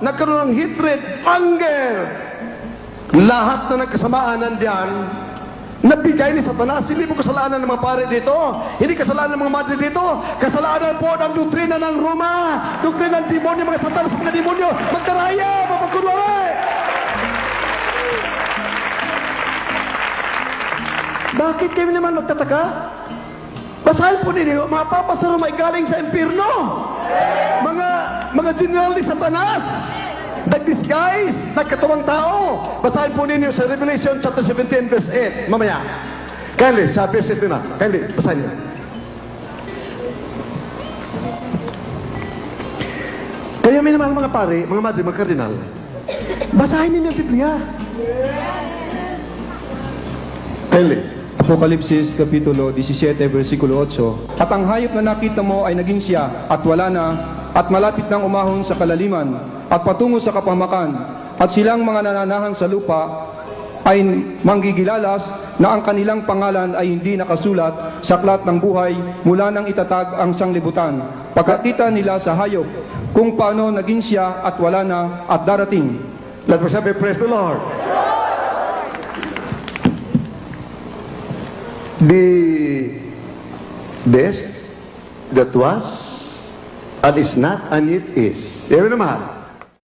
nagkaroon ng hatred, anger. Lahat na nagkasamaan nandiyan, nabigay ni Satanas. Hindi po kasalanan ng mga pare dito. Hindi kasalanan ng mga madre dito. Kasalanan po ng doktrina ng Roma. Doktrina ng demonyo, mga Satanas, mga demonyo. Magdaraya, mapagkunwari. Bakit kayo naman magtataka? Basahin po ninyo, mga papa sa Roma ay galing sa impyerno. Mga general ni Satanas. Nag-disguise, nagkatuwang tao. Basahin po ninyo sa Revelation chapter 17 verse 8. Mamaya. Kindly, sa verse 8 na. Kindly, basahin niyo. Kaya may naman mga pare, mga madre, mga kardinal, basahin ninyo ang Biblia. Kindly. Apokalipsis Kapitulo 17, versikulo 8. At ang hayop na nakita mo ay naging siya, at wala na, at malapit nang umahon sa kalaliman, at patungo sa kapahamakan, at silang mga nananahan sa lupa ay manggigilalas na ang kanilang pangalan ay hindi nakasulat sa aklat ng buhay mula nang itatag ang sanglibutan. Pagkakita nila sa hayop kung paano naging siya at wala na at darating. Let us have a praise the Lord. The best that was and is not and it is. Yan naman.